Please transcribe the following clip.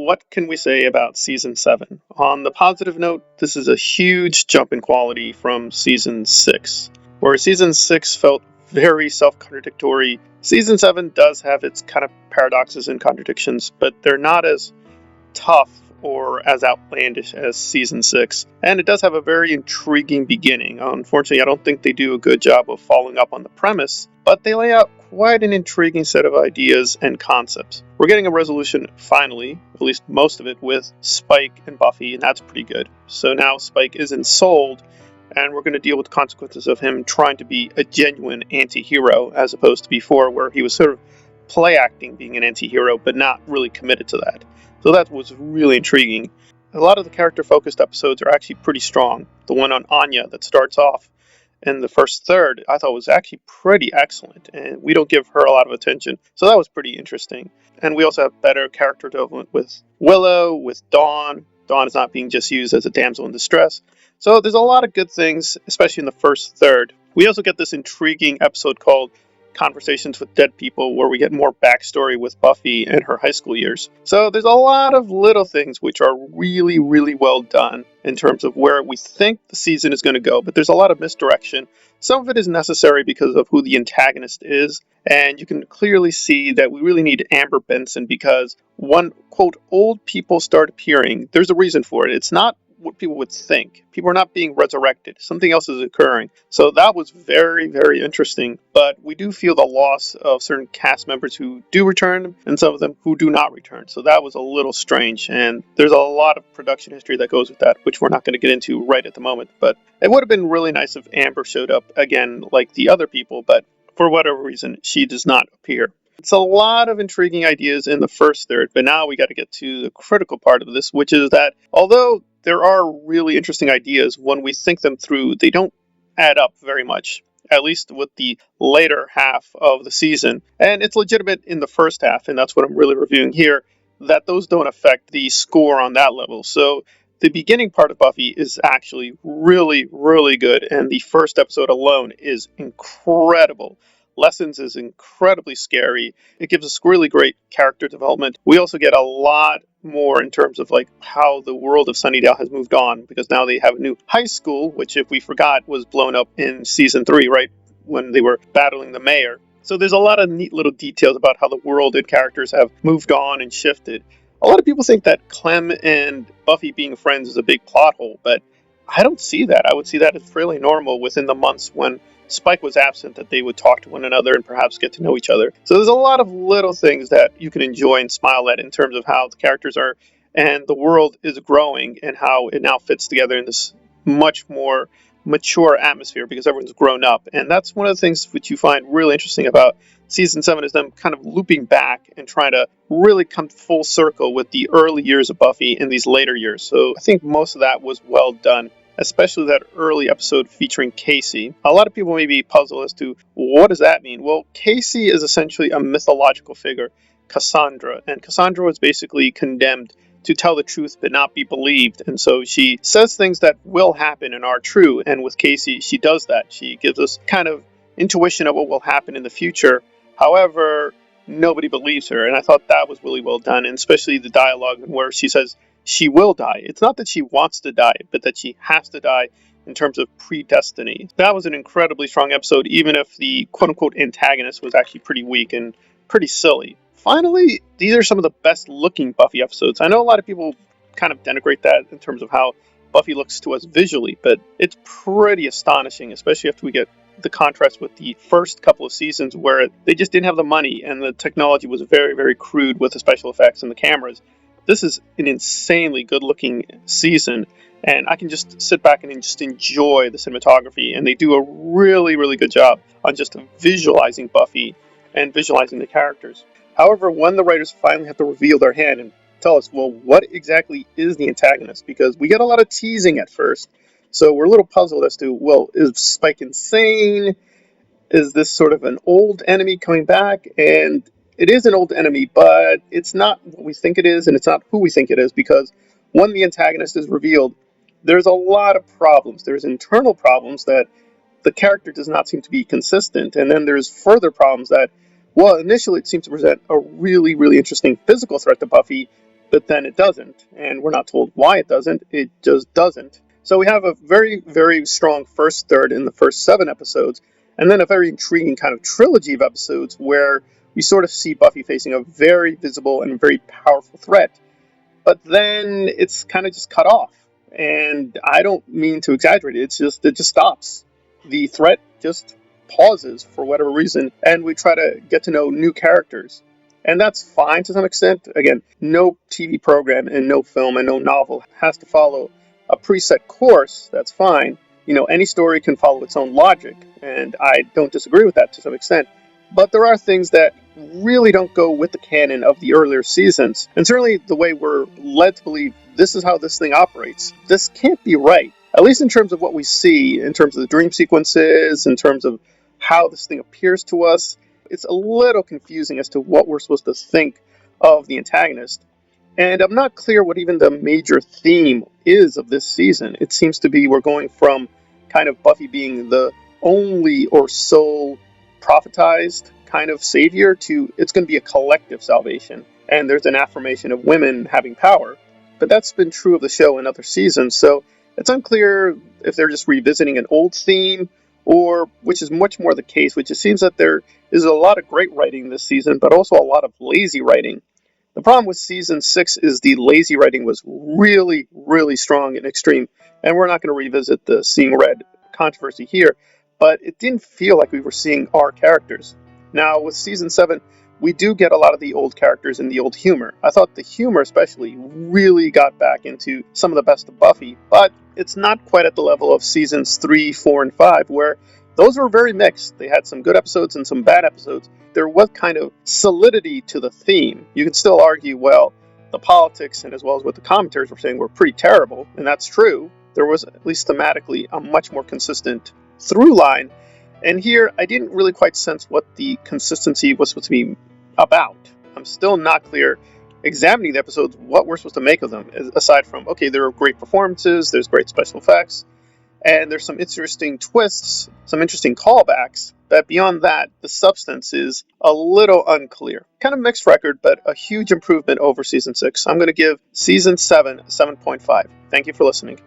what can we say about Season 7? On the positive note, this is a huge jump in quality from Season 6. Where Season 6 felt very self-contradictory, Season 7 does have its kind of paradoxes and contradictions, but they're not as tough or as outlandish as Season 6. And it does have a very intriguing beginning. Unfortunately, I don't think they do a good job of following up on the premise, but they lay out quite an intriguing set of ideas and concepts. We're getting a resolution, finally, at least most of it, with Spike and Buffy, and that's pretty good. So now Spike is ensouled, and we're going to deal with the consequences of him trying to be a genuine anti-hero, as opposed to before, where he was sort of play acting being an anti-hero, but not really committed to that. So that was really intriguing. A lot of the character-focused episodes are actually pretty strong. The one on Anya that starts off in the first third, I thought was actually pretty excellent, and we don't give her a lot of attention, so that was pretty interesting. And we also have better character development with Willow, with Dawn. Dawn is not being just used as a damsel in distress. So there's a lot of good things, especially in the first third. We also get this intriguing episode called Conversations with Dead People, where we get more backstory with Buffy and her high school years. So there's a lot of little things which are really, really well done in terms of where we think the season is going to go, but there's a lot of misdirection. Some of it is necessary because of who the antagonist is, and you can clearly see that we really need Amber Benson because when, quote, old people start appearing, there's a reason for it. It's not what people would think. People are not being resurrected. Something else is occurring. So that was very, very interesting. But we do feel the loss of certain cast members who do return and some of them who do not return. So that was a little strange. And there's a lot of production history that goes with that, which we're not going to get into right at the moment. But it would have been really nice if Amber showed up again like the other people. But for whatever reason, she does not appear. It's a lot of intriguing ideas in the first third, but now we got to get to the critical part of this, which is that although there are really interesting ideas, when we think them through, they don't add up very much, at least with the later half of the season. And it's legitimate in the first half, and that's what I'm really reviewing here, that those don't affect the score on that level. So the beginning part of Buffy is actually really, really good, and the first episode alone is incredible. Lessons is incredibly scary. It gives us really great character development. We also get a lot more in terms of like how the world of Sunnydale has moved on, because now they have a new high school, which if we forgot was blown up in season 3, right when they were battling the mayor. So there's a lot of neat little details about how the world and characters have moved on and shifted. A lot of people think that Clem and Buffy being friends is a big plot hole, but I don't see that. I would see that as fairly normal within the months when Spike was absent, that they would talk to one another and perhaps get to know each other. So there's a lot of little things that you can enjoy and smile at in terms of how the characters are and the world is growing and how it now fits together in this much more mature atmosphere because everyone's grown up. And that's one of the things which you find really interesting about season 7 is them kind of looping back and trying to really come full circle with the early years of Buffy in these later years. So I think most of that was well done, especially that early episode featuring Casey. A lot of people may be puzzled as to what does that mean? Well, Casey is essentially a mythological figure, Cassandra, and Cassandra was basically condemned to tell the truth but not be believed, and so she says things that will happen and are true, and with Casey, she does that. She gives us kind of intuition of what will happen in the future. However, nobody believes her, and I thought that was really well done, and especially the dialogue where she says she will die. It's not that she wants to die, but that she has to die in terms of predestiny. That was an incredibly strong episode, even if the quote-unquote antagonist was actually pretty weak and pretty silly. Finally, these are some of the best looking Buffy episodes. I know a lot of people kind of denigrate that in terms of how Buffy looks to us visually, but it's pretty astonishing, especially after we get the contrast with the first couple of seasons where they just didn't have the money and the technology was very, very crude with the special effects and the cameras. This is an insanely good looking season, and I can just sit back and just enjoy the cinematography, and they do a really, really good job on just visualizing Buffy and visualizing the characters. However, when the writers finally have to reveal their hand and tell us, well, what exactly is the antagonist? Because we get a lot of teasing at first, so we're a little puzzled as to, well, is Spike insane? Is this sort of an old enemy coming back? And it is an old enemy, but it's not what we think it is, and it's not who we think it is, because when the antagonist is revealed, there's a lot of problems. There's internal problems that the character does not seem to be consistent, and then there's further problems that, well, initially it seems to present a really, really interesting physical threat to Buffy, but but then it doesn't, and we're not told why it doesn't. It just doesn't. So we have a very, very strong first third in the first 7 episodes, and then a very intriguing kind of trilogy of episodes where we sort of see Buffy facing a very visible and very powerful threat, but then it's kind of just cut off. And I don't mean to exaggerate it just stops. The threat just pauses for whatever reason, and we try to get to know new characters. And that's fine to some extent. Again, no TV program and no film and no novel has to follow a preset course. That's fine. Any story can follow its own logic, and I don't disagree with that to some extent. But there are things that really don't go with the canon of the earlier seasons. And certainly the way we're led to believe this is how this thing operates, this can't be right. At least in terms of what we see, in terms of the dream sequences, in terms of how this thing appears to us. It's a little confusing as to what we're supposed to think of the antagonist. And I'm not clear what even the major theme is of this season. It seems to be we're going from kind of Buffy being the only or sole prophetized kind of savior to it's going to be a collective salvation. And there's an affirmation of women having power. But that's been true of the show in other seasons, so it's unclear if they're just revisiting an old theme, or, which is much more the case, which it seems that there is a lot of great writing this season, but also a lot of lazy writing. The problem with season 6 is the lazy writing was really, really strong and extreme, and we're not going to revisit the Seeing Red controversy here, but it didn't feel like we were seeing our characters. Now, with season 7, we do get a lot of the old characters and the old humor. I thought the humor especially really got back into some of the best of Buffy, but it's not quite at the level of seasons 3, 4, and 5, where those were very mixed. They had some good episodes and some bad episodes. There was kind of solidity to the theme. You can still argue, well, the politics and as well as what the commentators were saying were pretty terrible, and that's true. There was, at least thematically, a much more consistent through line. And here, I didn't really quite sense what the consistency was supposed to be about. I'm still not clear, examining the episodes, what we're supposed to make of them, aside from, okay, there are great performances, there's great special effects, and there's some interesting twists, some interesting callbacks, but beyond that, the substance is a little unclear. Kind of mixed record, but a huge improvement over Season 6. I'm going to give Season 7 a 7.5. Thank you for listening.